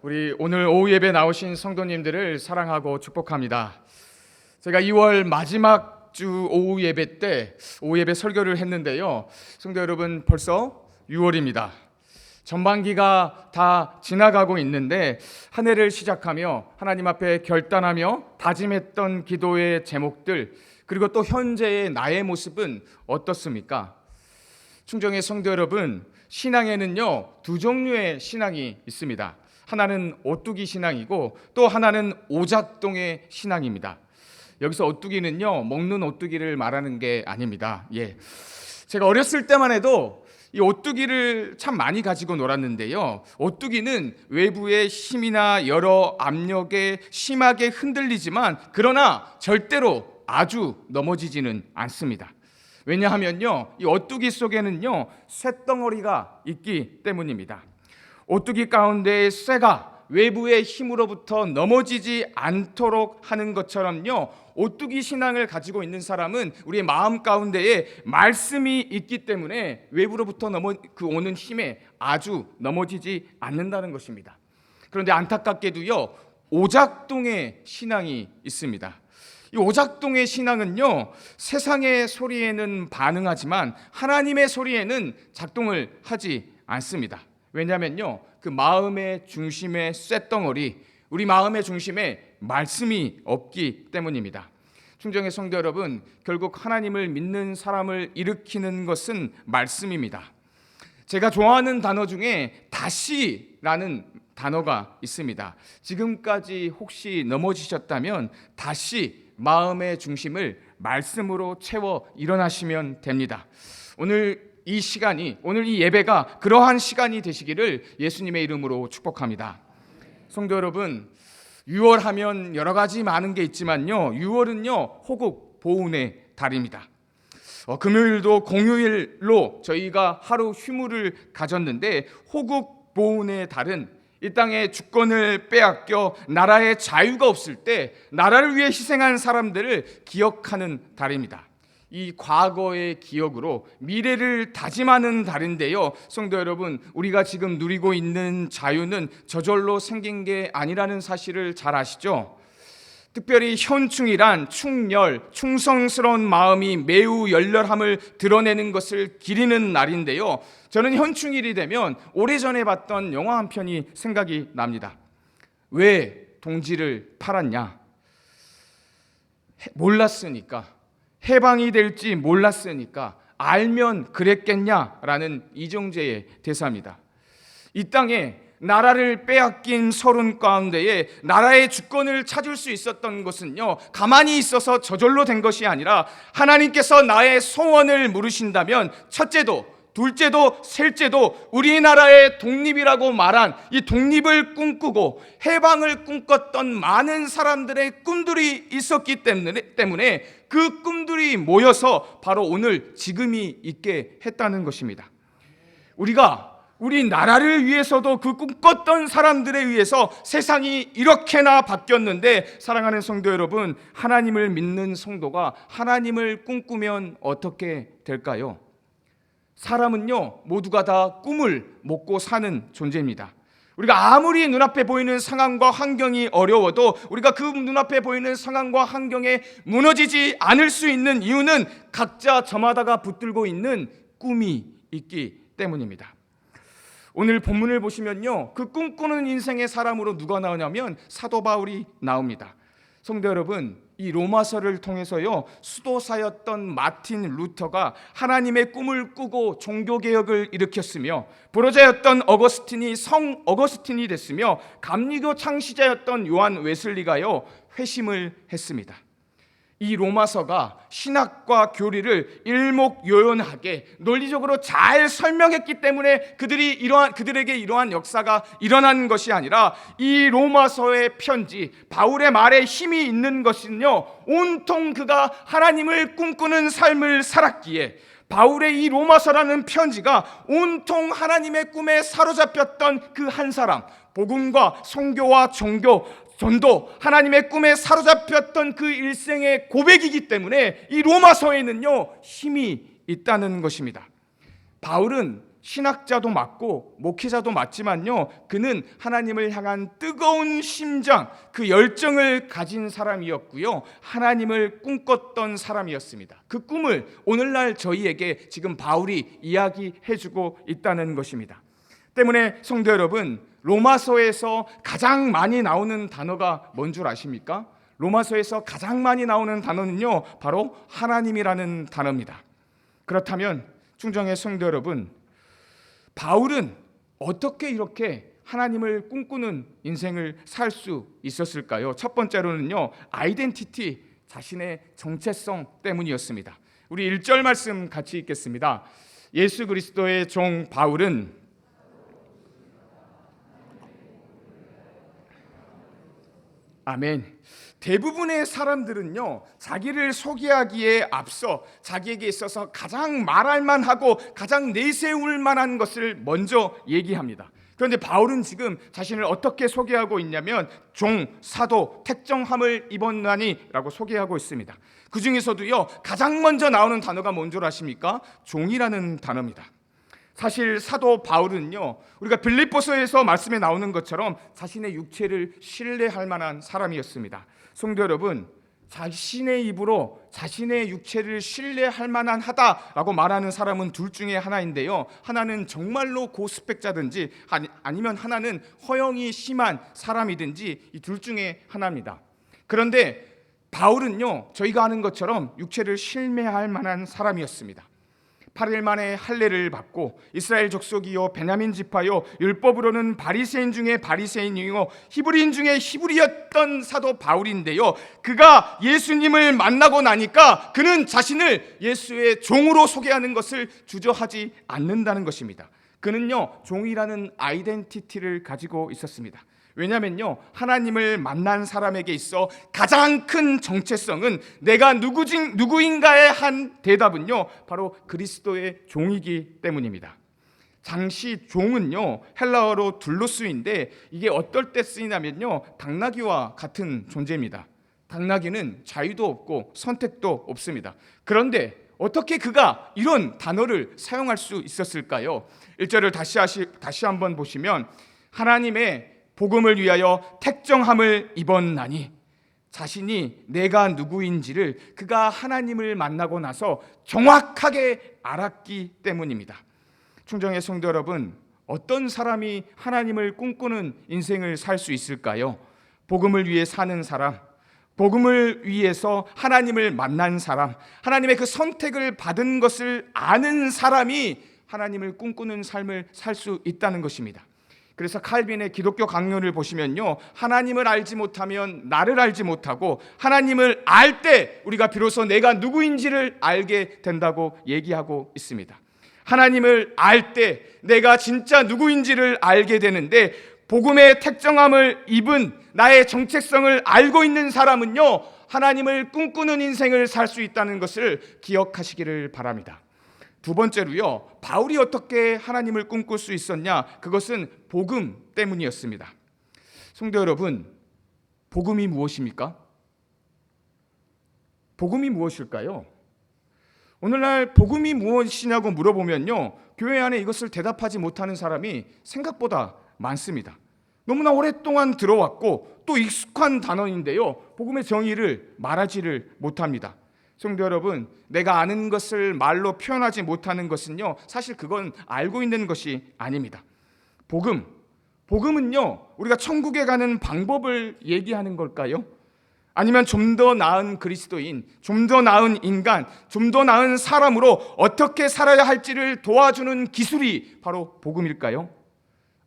우리 오늘 오후 예배 나오신 성도님들을 사랑하고 축복합니다. 제가 2월 마지막 주 오후 예배 때 오후 예배 설교를 했는데요. 성도 여러분, 벌써 6월입니다. 전반기가 다 지나가고 있는데 한 해를 시작하며 하나님 앞에 결단하며 다짐했던 기도의 제목들, 그리고 또 현재의 나의 모습은 어떻습니까? 충정의 성도 여러분, 신앙에는요 두 종류의 신앙이 있습니다. 하나는 오뚜기 신앙이고 또 하나는 오작동의 신앙입니다. 여기서 오뚜기는요 먹는 오뚜기를 말하는 게 아닙니다. 제가 어렸을 때만 해도 이 오뚜기를 참 많이 가지고 놀았는데요, 오뚜기는 외부의 힘이나 여러 압력에 심하게 흔들리지만 그러나 절대로 아주 넘어지지는 않습니다. 왜냐하면요 이 오뚜기 속에는요 쇳덩어리가 있기 때문입니다. 오뚜기 가운데의 쇠가 외부의 힘으로부터 넘어지지 않도록 하는 것처럼요, 오뚜기 신앙을 가지고 있는 사람은 우리의 마음 가운데에 말씀이 있기 때문에 외부로부터 오는 힘에 아주 넘어지지 않는다는 것입니다. 그런데 안타깝게도요 오작동의 신앙이 있습니다. 이 오작동의 신앙은요 세상의 소리에는 반응하지만 하나님의 소리에는 작동을 하지 않습니다. 왜냐하면요 그 마음의 중심의 쇳덩어리, 우리 마음의 중심에 말씀이 없기 때문입니다. 충정의 성도 여러분, 결국 하나님을 믿는 사람을 일으키는 것은 말씀입니다. 제가 좋아하는 단어 중에 다시라는 단어가 있습니다. 지금까지 혹시 넘어지셨다면 다시 마음의 중심을 말씀으로 채워 일어나시면 됩니다. 오늘 이 예배가 그러한 시간이 되시기를 예수님의 이름으로 축복합니다. 성도 여러분, 6월 하면 여러 가지 많은 게 있지만요 6월은요 호국 보훈의 달입니다. 금요일도 공휴일로 저희가 하루 휴무를 가졌는데 호국 보훈의 달은 이 땅의 주권을 빼앗겨 나라의 자유가 없을 때 나라를 위해 희생한 사람들을 기억하는 달입니다. 이 과거의 기억으로 미래를 다짐하는 달인데요, 성도 여러분, 우리가 지금 누리고 있는 자유는 저절로 생긴 게 아니라는 사실을 잘 아시죠? 특별히 현충이란 충열, 충성스러운 마음이 매우 열렬함을 드러내는 것을 기리는 날인데요, 저는 현충일이 되면 오래전에 봤던 영화 한 편이 생각이 납니다. 왜 동지를 팔았냐? 몰랐으니까. 해방이 될지 몰랐으니까. 알면 그랬겠냐라는 이정재의 대사입니다. 이 땅에 나라를 빼앗긴 서른 가운데에 나라의 주권을 찾을 수 있었던 것은요 가만히 있어서 저절로 된 것이 아니라 하나님께서 나의 소원을 물으신다면 첫째도 둘째도 셋째도 우리나라의 독립이라고 말한 이 독립을 꿈꾸고 해방을 꿈꿨던 많은 사람들의 꿈들이 있었기 때문에 그 꿈들이 모여서 바로 오늘 지금이 있게 했다는 것입니다. 우리 나라를 위해서도 그 꿈꿨던 사람들에 의해서 세상이 이렇게나 바뀌었는데, 사랑하는 성도 여러분, 하나님을 믿는 성도가 하나님을 꿈꾸면 어떻게 될까요? 사람은요 모두가 다 꿈을 먹고 사는 존재입니다. 우리가 아무리 눈앞에 보이는 상황과 환경이 어려워도 우리가 그 눈앞에 보이는 상황과 환경에 무너지지 않을 수 있는 이유는 각자 저마다가 붙들고 있는 꿈이 있기 때문입니다. 오늘 본문을 보시면요 그 꿈꾸는 인생의 사람으로 누가 나오냐면 사도 바울이 나옵니다. 성도 여러분, 이 로마서를 통해서요 수도사였던 마틴 루터가 하나님의 꿈을 꾸고 종교개혁을 일으켰으며, 불호자였던 어거스틴이 성 어거스틴이 됐으며, 감리교 창시자였던 요한 웨슬리가요 회심을 했습니다. 이 로마서가 신학과 교리를 일목요연하게 논리적으로 잘 설명했기 때문에 그들에게 이러한 역사가 일어난 것이 아니라, 이 로마서의 편지, 바울의 말에 힘이 있는 것은요 온통 그가 하나님을 꿈꾸는 삶을 살았기에, 바울의 이 로마서라는 편지가 온통 하나님의 꿈에 사로잡혔던 그 한 사람, 복음과 선교와 전도, 하나님의 꿈에 사로잡혔던 그 일생의 고백이기 때문에 이 로마서에는요 힘이 있다는 것입니다. 바울은 신학자도 맞고 목회자도 맞지만요, 그는 하나님을 향한 뜨거운 심장, 그 열정을 가진 사람이었고요, 하나님을 꿈꿨던 사람이었습니다. 그 꿈을 오늘날 저희에게 지금 바울이 이야기해주고 있다는 것입니다. 때문에 성도 여러분, 로마서에서 가장 많이 나오는 단어가 뭔 줄 아십니까? 로마서에서 가장 많이 나오는 단어는요, 바로 하나님이라는 단어입니다. 그렇다면 충정의 성도 여러분, 바울은 어떻게 이렇게 하나님을 꿈꾸는 인생을 살 수 있었을까요? 첫 번째로는요, 아이덴티티, 자신의 정체성 때문이었습니다. 우리 1절 말씀 같이 읽겠습니다. 예수 그리스도의 종 바울은 아멘. 대부분의 사람들은요, 자기를 소개하기에 앞서 자기에게 있어서 가장 말할 만하고 가장 내세울 만한 것을 먼저 얘기합니다. 그런데 바울은 지금 자신을 어떻게 소개하고 있냐면 종, 사도, 택정함을 입었나니라고 소개하고 있습니다. 그 중에서도요, 가장 먼저 나오는 단어가 뭔 줄 아십니까? 종이라는 단어입니다. 사실 사도 바울은요, 우리가 빌립보서에서 말씀에 나오는 것처럼 자신의 육체를 신뢰할 만한 사람이었습니다. 성도 여러분, 자신의 입으로 자신의 육체를 신뢰할 만한 하다라고 말하는 사람은 둘 중에 하나인데요, 하나는 정말로 고스펙자든지 아니면 하나는 허영이 심한 사람이든지 이 둘 중에 하나입니다. 그런데 바울은요, 저희가 아는 것처럼 육체를 신뢰할 만한 사람이었습니다. 8일 만에 할례를 받고 이스라엘 족속이요 베냐민 지파요 율법으로는 바리새인 중에 바리새인이요 히브리인 중에 히브리였던 사도 바울인데요, 그가 예수님을 만나고 나니까 그는 자신을 예수의 종으로 소개하는 것을 주저하지 않는다는 것입니다. 그는요, 종이라는 아이덴티티를 가지고 있었습니다. 왜냐면요, 하나님을 만난 사람에게 있어 가장 큰 정체성은 내가 누구인가에 한 대답은요, 바로 그리스도의 종이기 때문입니다. 당시 종은요, 헬라어로 둘로스인데 이게 어떨 때 쓰이냐면요, 당나귀와 같은 존재입니다. 당나귀는 자유도 없고 선택도 없습니다. 그런데 어떻게 그가 이런 단어를 사용할 수 있었을까요? 1절을 다시 한번 보시면 하나님의 복음을 위하여 택정함을 입었나니, 자신이 내가 누구인지를 그가 하나님을 만나고 나서 정확하게 알았기 때문입니다. 충정의 성도 여러분, 어떤 사람이 하나님을 꿈꾸는 인생을 살 수 있을까요? 복음을 위해 사는 사람, 복음을 위해서 하나님을 만난 사람, 하나님의 그 선택을 받은 것을 아는 사람이 하나님을 꿈꾸는 삶을 살 수 있다는 것입니다. 그래서 칼빈의 기독교 강론을 보시면요, 하나님을 알지 못하면 나를 알지 못하고 하나님을 알 때 우리가 비로소 내가 누구인지를 알게 된다고 얘기하고 있습니다. 하나님을 알 때 내가 진짜 누구인지를 알게 되는데, 복음의 택정함을 입은 나의 정체성을 알고 있는 사람은요, 하나님을 꿈꾸는 인생을 살 수 있다는 것을 기억하시기를 바랍니다. 두 번째로요, 바울이 어떻게 하나님을 꿈꿀 수 있었냐? 그것은 복음 때문이었습니다. 성도 여러분, 복음이 무엇입니까? 복음이 무엇일까요? 오늘날 복음이 무엇이냐고 물어보면요, 교회 안에 이것을 대답하지 못하는 사람이 생각보다 많습니다. 너무나 오랫동안 들어왔고 또 익숙한 단어인데요, 복음의 정의를 말하지를 못합니다. 성도 여러분, 내가 아는 것을 말로 표현하지 못하는 것은요, 사실 그건 알고 있는 것이 아닙니다. 복음은요, 우리가 천국에 가는 방법을 얘기하는 걸까요? 아니면 좀 더 나은 그리스도인, 좀 더 나은 인간, 좀 더 나은 사람으로 어떻게 살아야 할지를 도와주는 기술이 바로 복음일까요?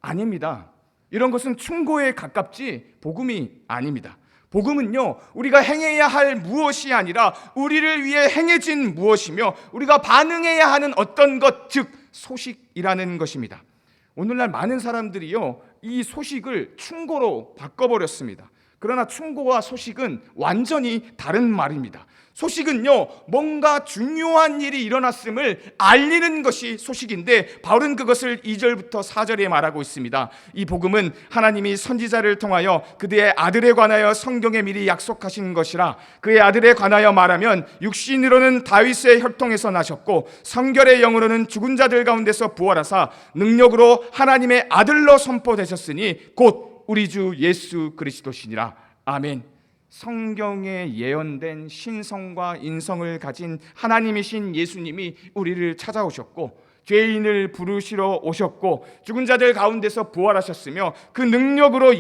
아닙니다. 이런 것은 충고에 가깝지 복음이 아닙니다. 복음은요, 우리가 행해야 할 무엇이 아니라 우리를 위해 행해진 무엇이며 우리가 반응해야 하는 어떤 것, 즉 소식이라는 것입니다. 오늘날 많은 사람들이요, 이 소식을 충고로 바꿔버렸습니다. 그러나 충고와 소식은 완전히 다른 말입니다. 소식은요, 뭔가 중요한 일이 일어났음을 알리는 것이 소식인데, 바울은 그것을 2절부터 4절에 말하고 있습니다. 이 복음은 하나님이 선지자를 통하여 그의 아들에 관하여 성경에 미리 약속하신 것이라. 그의 아들에 관하여 말하면 육신으로는 다윗의 혈통에서 나셨고 성결의 영으로는 죽은 자들 가운데서 부활하사 능력으로 하나님의 아들로 선포되셨으니 곧 우리 주 예수 그리스도시니라. 아멘. 성경에 예언된 신성과 인성을 가진 하나님이신 예수님이 우리를 찾아오셨고 죄인을 부르시러 오셨고 죽은 자들 가운데서 부활하셨으며 그 능력으로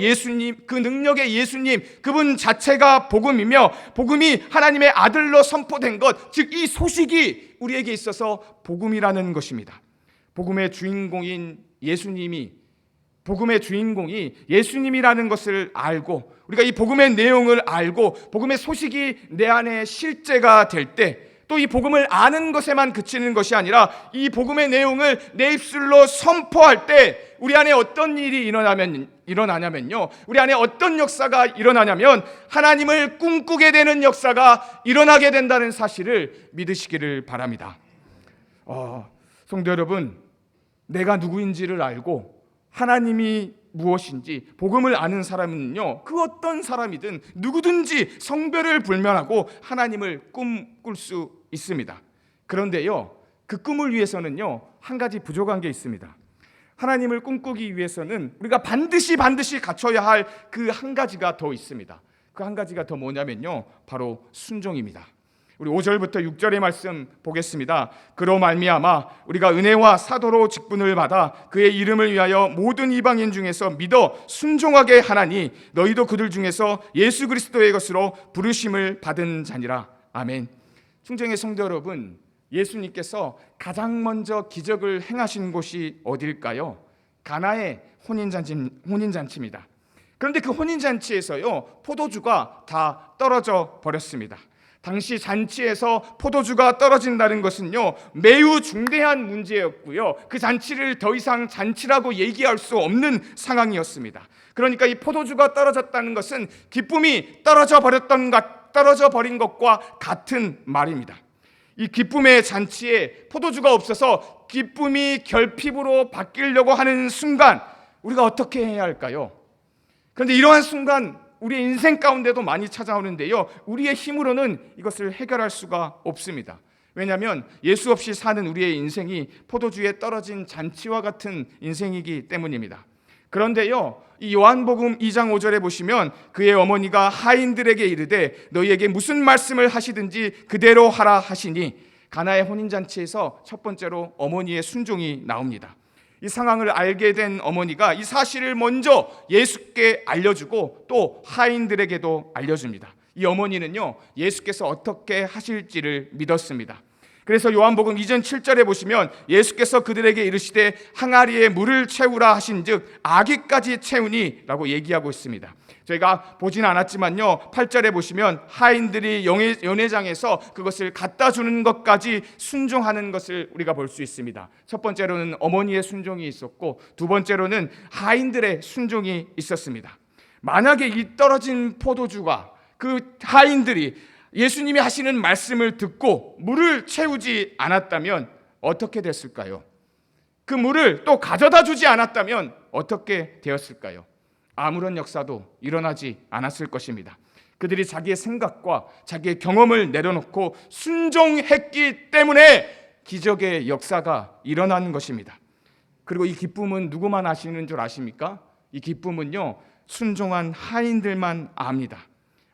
그 능력의 예수님, 그분 자체가 복음이며 복음이 하나님의 아들로 선포된 것, 즉 이 소식이 우리에게 있어서 복음이라는 것입니다. 복음의 주인공이 예수님이라는 것을 알고, 우리가 이 복음의 내용을 알고 복음의 소식이 내 안에 실제가 될 때, 또 이 복음을 아는 것에만 그치는 것이 아니라 이 복음의 내용을 내 입술로 선포할 때 우리 안에 어떤 일이 일어나냐면요, 우리 안에 어떤 역사가 일어나냐면 하나님을 꿈꾸게 되는 역사가 일어나게 된다는 사실을 믿으시기를 바랍니다. 성도 여러분, 내가 누구인지를 알고 하나님이 무엇인지 복음을 아는 사람은요, 그 어떤 사람이든 누구든지 성별을 불문하고 하나님을 꿈꿀 수 있습니다. 그런데요, 그 꿈을 위해서는요, 한 가지 부족한 게 있습니다. 하나님을 꿈꾸기 위해서는 우리가 반드시 갖춰야 할 그 한 가지가 더 있습니다. 그 한 가지가 더 뭐냐면요, 바로 순종입니다. 우리 5절부터 6절의 말씀 보겠습니다. 그로 말미암아 우리가 은혜와 사도로 직분을 받아 그의 이름을 위하여 모든 이방인 중에서 믿어 순종하게 하나니 너희도 그들 중에서 예수 그리스도의 것으로 부르심을 받은 자니라. 아멘. 충정의 성도 여러분, 예수님께서 가장 먼저 기적을 행하신 곳이 어딜까요? 가나의 혼인잔치입니다. 그런데 그 혼인잔치에서요, 포도주가 다 떨어져 버렸습니다. 당시 잔치에서 포도주가 떨어진다는 것은요, 매우 중대한 문제였고요, 그 잔치를 더 이상 잔치라고 얘기할 수 없는 상황이었습니다. 그러니까 이 포도주가 떨어졌다는 것은 기쁨이 떨어져 버린 것과 같은 말입니다. 이 기쁨의 잔치에 포도주가 없어서 기쁨이 결핍으로 바뀌려고 하는 순간 우리가 어떻게 해야 할까요? 그런데 이러한 순간 우리의 인생 가운데도 많이 찾아오는데요, 우리의 힘으로는 이것을 해결할 수가 없습니다. 왜냐하면 예수 없이 사는 우리의 인생이 포도주에 떨어진 잔치와 같은 인생이기 때문입니다. 그런데요, 이 요한복음 2장 5절에 보시면 그의 어머니가 하인들에게 이르되 너희에게 무슨 말씀을 하시든지 그대로 하라 하시니, 가나의 혼인잔치에서 첫 번째로 어머니의 순종이 나옵니다. 이 상황을 알게 된 어머니가 이 사실을 먼저 예수께 알려주고 또 하인들에게도 알려줍니다. 이 어머니는요, 예수께서 어떻게 하실지를 믿었습니다. 그래서 요한복음 2장 7절에 보시면 예수께서 그들에게 이르시되 항아리에 물을 채우라 하신즉 아기까지 채우니 라고 얘기하고 있습니다. 저희가 보진 않았지만요, 8절에 보시면 하인들이 연회장에서 그것을 갖다 주는 것까지 순종하는 것을 우리가 볼 수 있습니다. 첫 번째로는 어머니의 순종이 있었고 두 번째로는 하인들의 순종이 있었습니다. 만약에 이 떨어진 포도주가 그 하인들이 예수님이 하시는 말씀을 듣고 물을 채우지 않았다면 어떻게 됐을까요? 그 물을 또 가져다 주지 않았다면 어떻게 되었을까요? 아무런 역사도 일어나지 않았을 것입니다. 그들이 자기의 생각과 자기의 경험을 내려놓고 순종했기 때문에 기적의 역사가 일어나는 것입니다. 그리고 이 기쁨은 누구만 아시는 줄 아십니까? 이 기쁨은요, 순종한 하인들만 압니다.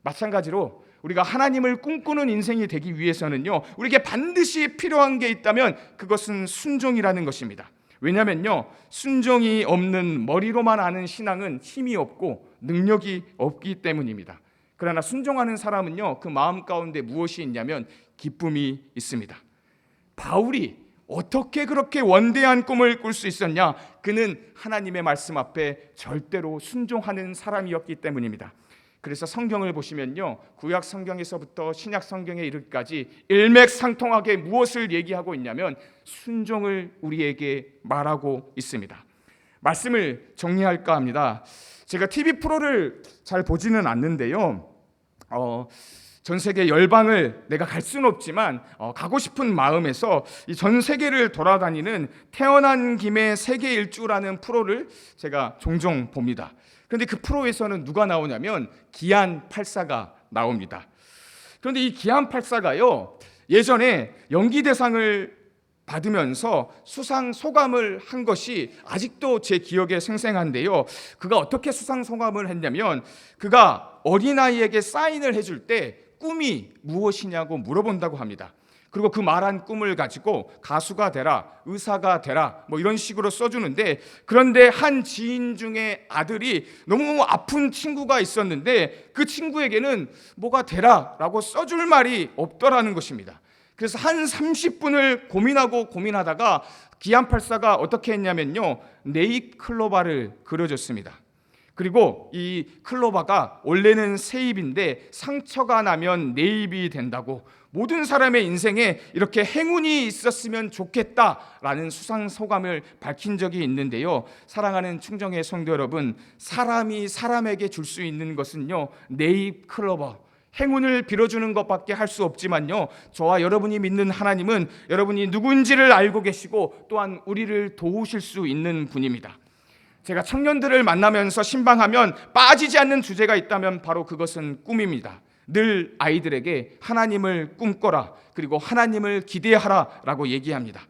마찬가지로 우리가 하나님을 꿈꾸는 인생이 되기 위해서는요, 우리에게 반드시 필요한 게 있다면 그것은 순종이라는 것입니다. 왜냐하면요, 순종이 없는 머리로만 아는 신앙은 힘이 없고 능력이 없기 때문입니다. 그러나 순종하는 사람은요, 그 마음 가운데 무엇이 있냐면 기쁨이 있습니다. 바울이 어떻게 그렇게 원대한 꿈을 꿀 수 있었냐? 그는 하나님의 말씀 앞에 절대로 순종하는 사람이었기 때문입니다. 그래서 성경을 보시면요, 구약 성경에서부터 신약 성경에 이르기까지 일맥상통하게 무엇을 얘기하고 있냐면 순종을 우리에게 말하고 있습니다. 말씀을 정리할까 합니다. 제가 TV 프로를 잘 보지는 않는데요. 전 세계 열방을 내가 갈 수는 없지만 가고 싶은 마음에서 이 전 세계를 돌아다니는 태어난 김에 세계 일주라는 프로를 제가 종종 봅니다. 그런데 그 프로에서는 누가 나오냐면 기안 84가 나옵니다. 그런데 이 기안 84가요, 예전에 연기 대상을 받으면서 수상 소감을 한 것이 아직도 제 기억에 생생한데요. 그가 어떻게 수상 소감을 했냐면, 그가 어린아이에게 사인을 해줄 때 꿈이 무엇이냐고 물어본다고 합니다. 그리고 그 말한 꿈을 가지고 가수가 되라, 의사가 되라, 뭐 이런 식으로 써주는데, 그런데 한 지인 중에 아들이 너무 아픈 친구가 있었는데 그 친구에게는 뭐가 되라라고 써줄 말이 없더라는 것입니다. 그래서 한 30분을 고민하다가 기안84가 어떻게 했냐면요, 네잎클로바를 그려줬습니다. 그리고 이 클로바가 원래는 세잎인데 상처가 나면 네잎이 된다고, 모든 사람의 인생에 이렇게 행운이 있었으면 좋겠다라는 수상소감을 밝힌 적이 있는데요. 사랑하는 충정의 성도 여러분, 사람이 사람에게 줄 수 있는 것은요, 네잎클로바, 행운을 빌어주는 것밖에 할 수 없지만요, 저와 여러분이 믿는 하나님은 여러분이 누군지를 알고 계시고 또한 우리를 도우실 수 있는 분입니다. 제가 청년들을 만나면서 신방하면 빠지지 않는 주제가 있다면 바로 그것은 꿈입니다. 늘 아이들에게 하나님을 꿈꿔라, 그리고 하나님을 기대하라 라고 얘기합니다.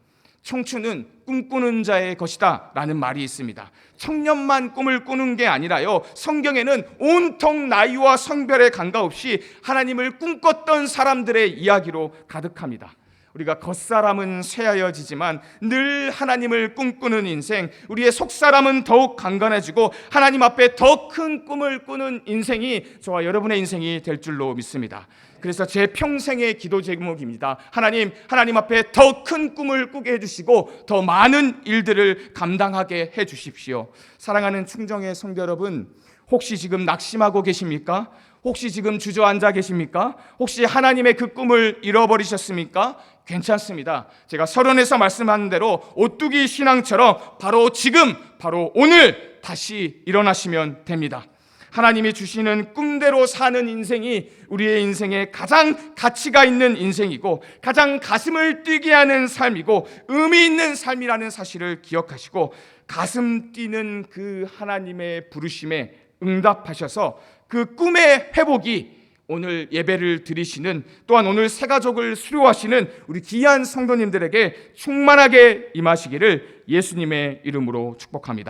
청춘은 꿈꾸는 자의 것이다 라는 말이 있습니다. 청년만 꿈을 꾸는 게 아니라요, 성경에는 온통 나이와 성별에 관계없이 하나님을 꿈꿨던 사람들의 이야기로 가득합니다. 우리가 겉사람은 쇠하여지지만 늘 하나님을 꿈꾸는 인생, 우리의 속사람은 더욱 강건해지고 하나님 앞에 더 큰 꿈을 꾸는 인생이 저와 여러분의 인생이 될 줄로 믿습니다. 그래서 제 평생의 기도 제목입니다. 하나님 앞에 더 큰 꿈을 꾸게 해주시고 더 많은 일들을 감당하게 해주십시오. 사랑하는 충정의 성도 여러분, 혹시 지금 낙심하고 계십니까? 혹시 지금 주저앉아 계십니까? 혹시 하나님의 그 꿈을 잃어버리셨습니까? 괜찮습니다. 제가 서론에서 말씀한 대로 오뚜기 신앙처럼 바로 지금, 바로 오늘 다시 일어나시면 됩니다. 하나님이 주시는 꿈대로 사는 인생이 우리의 인생에 가장 가치가 있는 인생이고 가장 가슴을 뛰게 하는 삶이고 의미 있는 삶이라는 사실을 기억하시고, 가슴 뛰는 그 하나님의 부르심에 응답하셔서 그 꿈의 회복이 오늘 예배를 드리시는, 또한 오늘 새 가족을 수료하시는 우리 귀한 성도님들에게 충만하게 임하시기를 예수님의 이름으로 축복합니다.